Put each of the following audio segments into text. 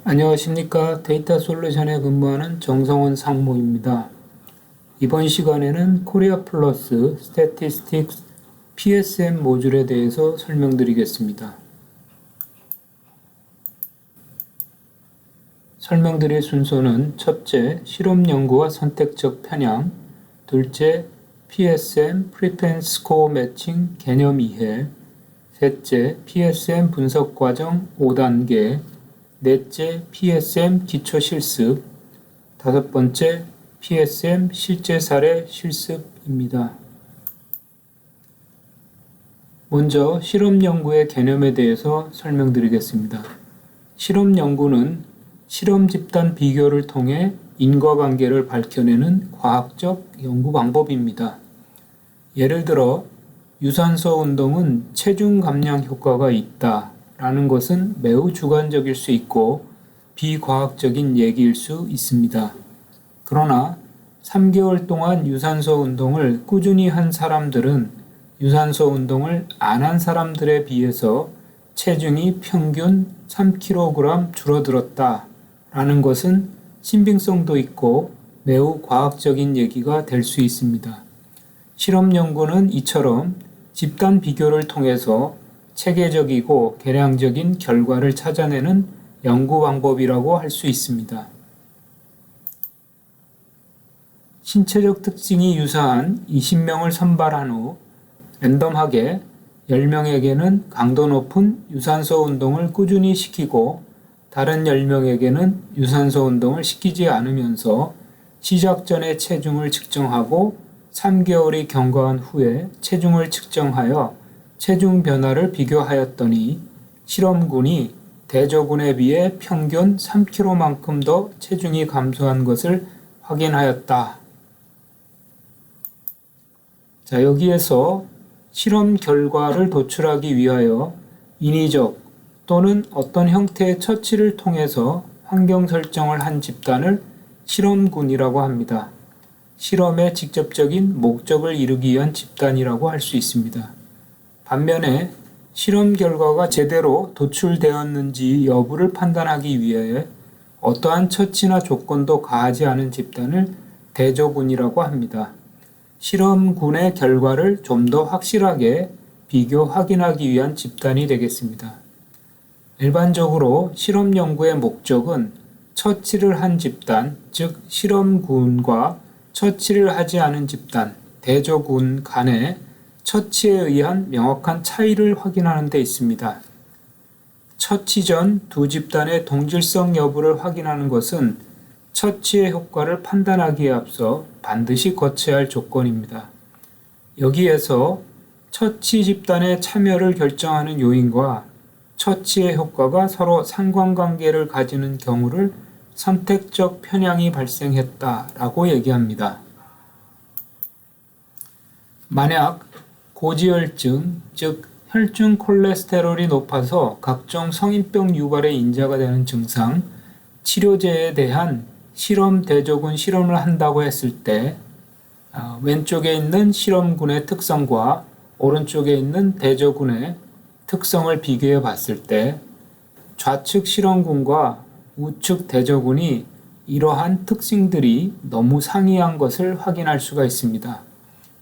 안녕하십니까. 데이터 솔루션에 근무하는 정성원 상무입니다. 이번 시간에는 코리아 플러스 스태티스틱스 PSM 모듈에 대해서 설명드리겠습니다. 설명드릴 순서는 첫째, 실험 연구와 선택적 편향, 둘째, PSM 프리펜스 스코어 매칭 개념 이해, 셋째, PSM 분석 과정 5단계, 넷째, PSM 기초 실습, 다섯 번째, PSM 실제 사례 실습입니다. 먼저 실험 연구의 개념에 대해서 설명드리겠습니다. 실험 연구는 실험 집단 비교를 통해 인과관계를 밝혀내는 과학적 연구 방법입니다. 예를 들어 유산소 운동은 체중 감량 효과가 있다 라는 것은 매우 주관적일 수 있고 비과학적인 얘기일 수 있습니다. 그러나 3개월 동안 유산소 운동을 꾸준히 한 사람들은 유산소 운동을 안 한 사람들에 비해서 체중이 평균 3kg 줄어들었다 라는 것은 신빙성도 있고 매우 과학적인 얘기가 될 수 있습니다. 실험 연구는 이처럼 집단 비교를 통해서 체계적이고 계량적인 결과를 찾아내는 연구 방법이라고 할 수 있습니다. 신체적 특징이 유사한 20명을 선발한 후 랜덤하게 10명에게는 강도 높은 유산소 운동을 꾸준히 시키고 다른 10명에게는 유산소 운동을 시키지 않으면서 시작 전에 체중을 측정하고 3개월이 경과한 후에 체중을 측정하여 체중 변화를 비교하였더니 실험군이 대조군에 비해 평균 3kg만큼 더 체중이 감소한 것을 확인하였다. 자, 여기에서 실험 결과를 도출하기 위하여 인위적 또는 어떤 형태의 처치를 통해서 환경 설정을 한 집단을 실험군이라고 합니다. 실험의 직접적인 목적을 이루기 위한 집단이라고 할 수 있습니다. 반면에 실험 결과가 제대로 도출되었는지 여부를 판단하기 위해 어떠한 처치나 조건도 가하지 않은 집단을 대조군이라고 합니다. 실험군의 결과를 좀 더 확실하게 비교 확인하기 위한 집단이 되겠습니다. 일반적으로 실험 연구의 목적은 처치를 한 집단, 즉 실험군과 처치를 하지 않은 집단, 대조군 간의 처치에 의한 명확한 차이를 확인하는 데 있습니다. 처치 전 두 집단의 동질성 여부를 확인하는 것은 처치의 효과를 판단하기에 앞서 반드시 거쳐야 할 조건입니다. 여기에서 처치 집단의 참여를 결정하는 요인과 처치의 효과가 서로 상관관계를 가지는 경우를 선택적 편향이 발생했다라고 얘기합니다. 만약 고지혈증, 즉 혈중 콜레스테롤이 높아서 각종 성인병 유발의 인자가 되는 증상, 치료제에 대한 실험 대조군 실험을 한다고 했을 때 왼쪽에 있는 실험군의 특성과 오른쪽에 있는 대조군의 특성을 비교해 봤을 때 좌측 실험군과 우측 대조군이 이러한 특징들이 너무 상이한 것을 확인할 수가 있습니다.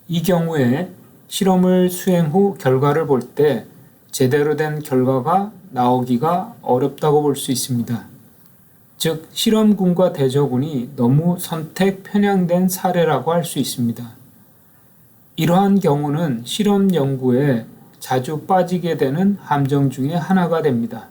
이 경우에 실험을 수행 후 결과를 볼 때 제대로 된 결과가 나오기가 어렵다고 볼 수 있습니다. 즉, 실험군과 대조군이 너무 선택 편향된 사례라고 할 수 있습니다. 이러한 경우는 실험 연구에 자주 빠지게 되는 함정 중에 하나가 됩니다.